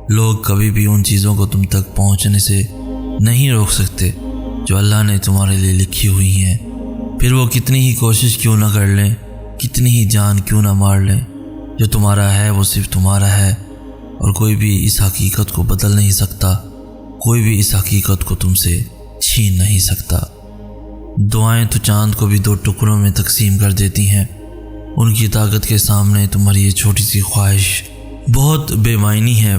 لوگ کبھی بھی ان چیزوں کو تم تک پہنچنے سے نہیں روک سکتے جو اللہ نے تمہارے لیے لکھی ہوئی ہیں، پھر وہ کتنی ہی کوشش کیوں نہ کر لیں، کتنی ہی جان کیوں نہ مار لیں۔ جو تمہارا ہے وہ صرف تمہارا ہے، اور کوئی بھی اس حقیقت کو بدل نہیں سکتا، کوئی بھی اس حقیقت کو تم سے چھین نہیں سکتا۔ دعائیں تو چاند کو بھی 2 ٹکڑوں میں تقسیم کر دیتی ہیں، ان کی طاقت کے سامنے تمہاری یہ چھوٹی سی خواہش بہت بے معنی ہے۔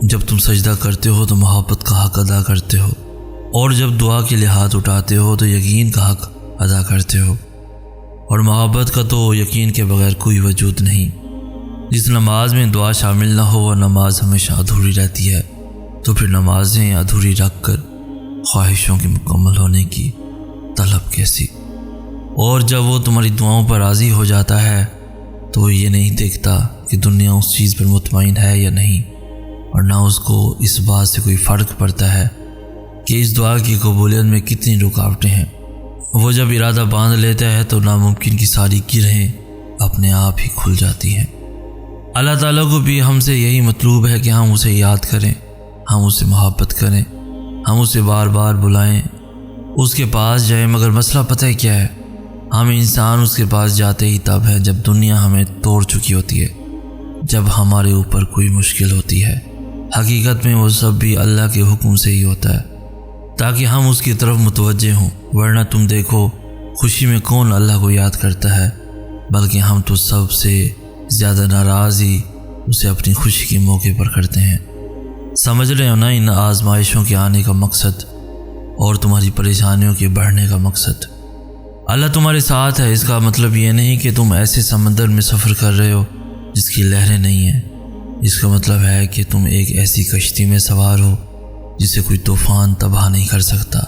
جب تم سجدہ کرتے ہو تو محبت کا حق ادا کرتے ہو، اور جب دعا کے لیے ہاتھ اٹھاتے ہو تو یقین کا حق ادا کرتے ہو، اور محبت کا تو یقین کے بغیر کوئی وجود نہیں۔ جس نماز میں دعا شامل نہ ہو وہ نماز ہمیشہ ادھوری رہتی ہے، تو پھر نمازیں ادھوری رکھ کر خواہشوں کے مکمل ہونے کی طلب کیسی؟ اور جب وہ تمہاری دعاؤں پر راضی ہو جاتا ہے تو وہ یہ نہیں دیکھتا کہ دنیا اس چیز پر مطمئن ہے یا نہیں، اور نہ اس کو اس بات سے کوئی فرق پڑتا ہے کہ اس دعا کی قبولیت میں کتنی رکاوٹیں ہیں۔ وہ جب ارادہ باندھ لیتا ہے تو ناممکن کی ساری گرہیں اپنے آپ ہی کھل جاتی ہیں۔ اللہ تعالیٰ کو بھی ہم سے یہی مطلوب ہے کہ ہم اسے یاد کریں، ہم اسے محبت کریں، ہم اسے بار بار بلائیں، اس کے پاس جائیں۔ مگر مسئلہ پتہ ہے کیا ہے؟ ہم انسان اس کے پاس جاتے ہی تب ہے جب دنیا ہمیں توڑ چکی ہوتی ہے، جب ہمارے اوپر کوئی مشکل ہوتی ہے۔ حقیقت میں وہ سب بھی اللہ کے حکم سے ہی ہوتا ہے، تاکہ ہم اس کی طرف متوجہ ہوں۔ ورنہ تم دیکھو خوشی میں کون اللہ کو یاد کرتا ہے، بلکہ ہم تو سب سے زیادہ ناراض ہی اسے اپنی خوشی کے موقع پر کرتے ہیں۔ سمجھ رہے ہو نا ان آزمائشوں کے آنے کا مقصد اور تمہاری پریشانیوں کے بڑھنے کا مقصد؟ اللہ تمہارے ساتھ ہے، اس کا مطلب یہ نہیں کہ تم ایسے سمندر میں سفر کر رہے ہو جس کی لہریں نہیں ہیں۔ اس کا مطلب ہے کہ تم ایک ایسی کشتی میں سوار ہو جسے کوئی طوفان تباہ نہیں کر سکتا۔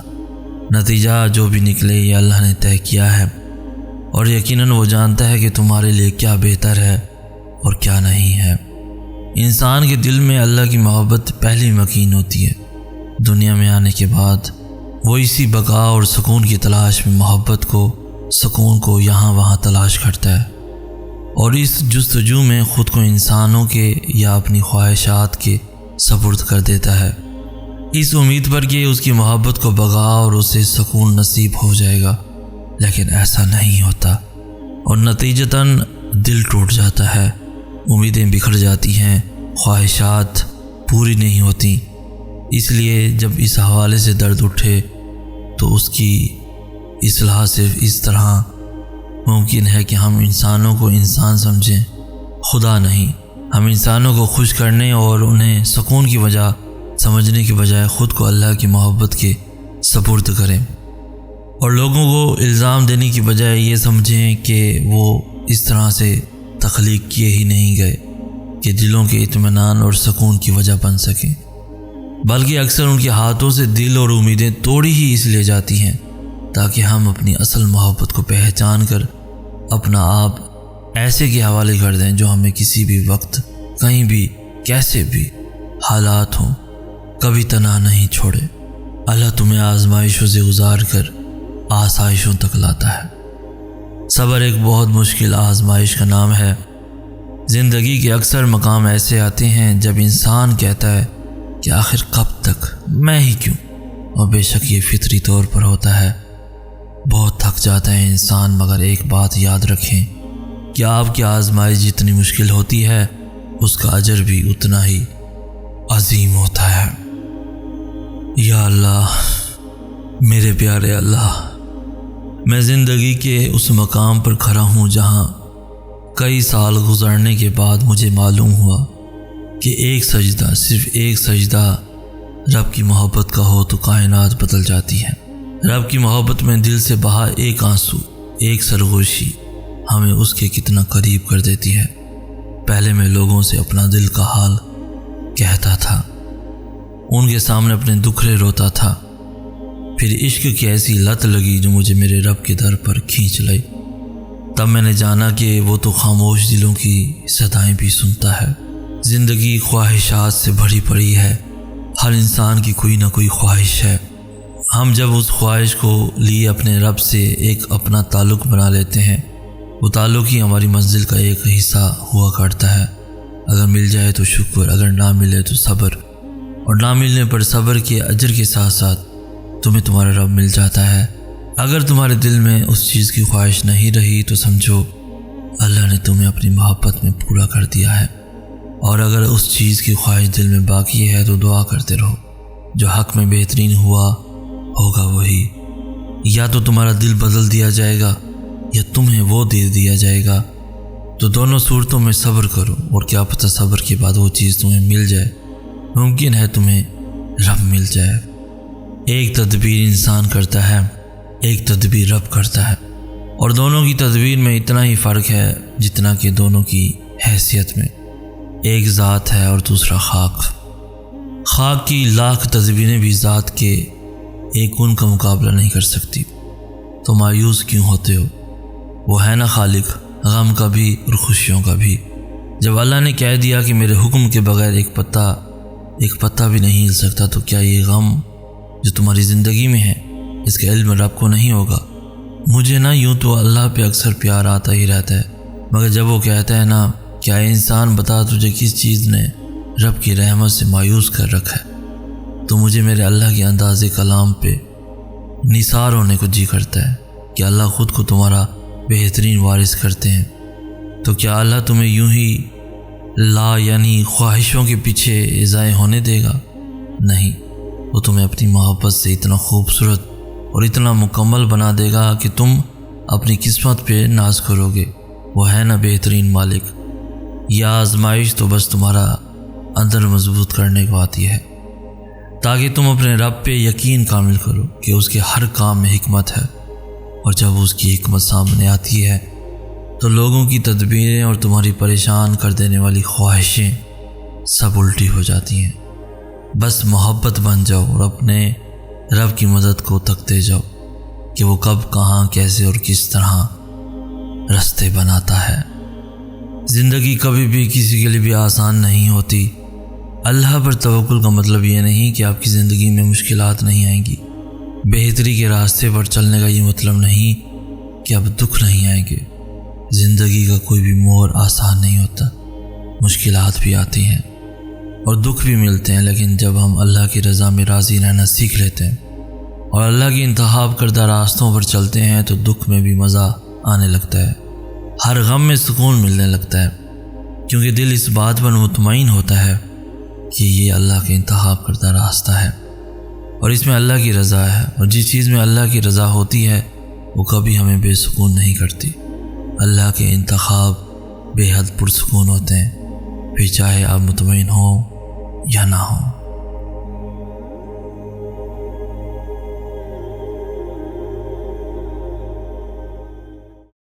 نتیجہ جو بھی نکلے یہ اللہ نے طے کیا ہے، اور یقیناً وہ جانتا ہے کہ تمہارے لیے کیا بہتر ہے اور کیا نہیں ہے۔ انسان کے دل میں اللہ کی محبت پہلی مکین ہوتی ہے۔ دنیا میں آنے کے بعد وہ اسی بقا اور سکون کی تلاش میں محبت کو، سکون کو یہاں وہاں تلاش کرتا ہے، اور اس جستجو میں خود کو انسانوں کے یا اپنی خواہشات کے سپرد کر دیتا ہے، اس امید پر کہ اس کی محبت کو بقا اور اسے سکون نصیب ہو جائے گا۔ لیکن ایسا نہیں ہوتا، اور نتیجتاً دل ٹوٹ جاتا ہے، امیدیں بکھر جاتی ہیں، خواہشات پوری نہیں ہوتی۔ اس لیے جب اس حوالے سے درد اٹھے تو اس کی اصلاح صرف اس طرح ممکن ہے کہ ہم انسانوں کو انسان سمجھیں، خدا نہیں۔ ہم انسانوں کو خوش کرنے اور انہیں سکون کی وجہ سمجھنے کے بجائے خود کو اللہ کی محبت کے سپرد کریں، اور لوگوں کو الزام دینے کی بجائے یہ سمجھیں کہ وہ اس طرح سے تخلیق کیے ہی نہیں گئے کہ دلوں کے اطمینان اور سکون کی وجہ بن سکیں، بلکہ اکثر ان کے ہاتھوں سے دل اور امیدیں توڑی ہی اس لیے جاتی ہیں تاکہ ہم اپنی اصل محبت کو پہچان کر اپنا آپ ایسے کے حوالے کر دیں جو ہمیں کسی بھی وقت، کہیں بھی، کیسے بھی حالات ہوں، کبھی تنہا نہیں چھوڑے۔ اللہ تمہیں آزمائشوں سے گزار کر آسائشوں تک لاتا ہے۔ صبر ایک بہت مشکل آزمائش کا نام ہے۔ زندگی کے اکثر مقام ایسے آتے ہیں جب انسان کہتا ہے کہ آخر کب تک، میں ہی کیوں، اور بے شک یہ فطری طور پر ہوتا ہے۔ بہت تھک جاتا ہے انسان، مگر ایک بات یاد رکھیں کہ آپ کی آزمائش جتنی مشکل ہوتی ہے اس کا اجر بھی اتنا ہی عظیم ہوتا ہے۔ یا اللہ، میرے پیارے اللہ، میں زندگی کے اس مقام پر کھڑا ہوں جہاں کئی سال گزرنے کے بعد مجھے معلوم ہوا کہ ایک سجدہ، صرف ایک سجدہ رب کی محبت کا ہو تو کائنات بدل جاتی ہے۔ رب کی محبت میں دل سے بہا ایک آنسو، ایک سرگوشی ہمیں اس کے کتنا قریب کر دیتی ہے۔ پہلے میں لوگوں سے اپنا دل کا حال کہتا تھا، ان کے سامنے اپنے دکھڑے روتا تھا، پھر عشق کی ایسی لت لگی جو مجھے میرے رب کے در پر کھینچ لائی۔ تب میں نے جانا کہ وہ تو خاموش دلوں کی صدائیں بھی سنتا ہے۔ زندگی خواہشات سے بھری پڑی ہے، ہر انسان کی کوئی نہ کوئی خواہش ہے۔ ہم جب اس خواہش کو لیے اپنے رب سے ایک اپنا تعلق بنا لیتے ہیں، وہ تعلق ہی ہماری منزل کا ایک حصہ ہوا کرتا ہے۔ اگر مل جائے تو شکر، اگر نہ ملے تو صبر، اور نہ ملنے پر صبر کے اجر کے ساتھ ساتھ تمہیں تمہارا رب مل جاتا ہے۔ اگر تمہارے دل میں اس چیز کی خواہش نہیں رہی تو سمجھو اللہ نے تمہیں اپنی محبت میں پورا کر دیا ہے، اور اگر اس چیز کی خواہش دل میں باقی ہے تو دعا کرتے رہو، جو حق میں بہترین ہوگا وہی، یا تو تمہارا دل بدل دیا جائے گا یا تمہیں وہ دے دیا جائے گا۔ تو دونوں صورتوں میں صبر کرو، اور کیا پتہ صبر کے بعد وہ چیز تمہیں مل جائے، ممکن ہے تمہیں رب مل جائے۔ ایک تدبیر انسان کرتا ہے، ایک تدبیر رب کرتا ہے، اور دونوں کی تدبیر میں اتنا ہی فرق ہے جتنا کہ دونوں کی حیثیت میں۔ ایک ذات ہے اور دوسرا خاک۔ خاک کی لاکھ تدبیریں بھی ذات کے ایک ان کا مقابلہ نہیں کر سکتی۔ تو مایوس کیوں ہوتے ہو؟ وہ ہے نا خالق غم کا بھی اور خوشیوں کا بھی۔ جب اللہ نے کہہ دیا کہ میرے حکم کے بغیر ایک پتا بھی نہیں ہل سکتا، تو کیا یہ غم جو تمہاری زندگی میں ہے اس کا علم رب کو نہیں ہوگا؟ مجھے نا یوں تو اللہ پہ اکثر پیار آتا ہی رہتا ہے، مگر جب وہ کہتا ہے نا کیا انسان بتا تجھے کس چیز نے رب کی رحمت سے مایوس کر رکھا ہے، تو مجھے میرے اللہ کے انداز کلام پہ نثار ہونے کو جی کرتا ہے کہ اللہ خود کو تمہارا بہترین وارث کرتے ہیں۔ تو کیا اللہ تمہیں یوں ہی یعنی خواہشوں کے پیچھے ضائع ہونے دے گا؟ نہیں، وہ تمہیں اپنی محبت سے اتنا خوبصورت اور اتنا مکمل بنا دے گا کہ تم اپنی قسمت پہ ناز کرو گے۔ وہ ہے نا بہترین مالک۔ یہ آزمائش تو بس تمہارا اندر مضبوط کرنے کو آتی ہے، تاکہ تم اپنے رب پہ یقین کامل کرو کہ اس کے ہر کام میں حکمت ہے، اور جب اس کی حکمت سامنے آتی ہے تو لوگوں کی تدبیریں اور تمہاری پریشان کر دینے والی خواہشیں سب الٹی ہو جاتی ہیں۔ بس محبت بن جاؤ اور اپنے رب کی مدد کو تکتے جاؤ کہ وہ کب، کہاں، کیسے اور کس طرح راستے بناتا ہے۔ زندگی کبھی بھی کسی کے لیے بھی آسان نہیں ہوتی۔ اللہ پر توکل کا مطلب یہ نہیں کہ آپ کی زندگی میں مشکلات نہیں آئیں گی۔ بہتری کے راستے پر چلنے کا یہ مطلب نہیں کہ اب دکھ نہیں آئیں گے۔ زندگی کا کوئی بھی موڑ آسان نہیں ہوتا، مشکلات بھی آتی ہیں اور دکھ بھی ملتے ہیں، لیکن جب ہم اللہ کی رضا میں راضی رہنا سیکھ لیتے ہیں اور اللہ کی انتخاب کردہ راستوں پر چلتے ہیں تو دکھ میں بھی مزہ آنے لگتا ہے، ہر غم میں سکون ملنے لگتا ہے، کیونکہ دل اس بات پر مطمئن ہوتا ہے کہ یہ اللہ کے انتخاب کردہ راستہ ہے اور اس میں اللہ کی رضا ہے، اور جس چیز میں اللہ کی رضا ہوتی ہے وہ کبھی ہمیں بے سکون نہیں کرتی۔ اللہ کے انتخاب بے حد پرسکون ہوتے ہیں، پھر چاہے آپ مطمئن ہوں یا نہ ہوں۔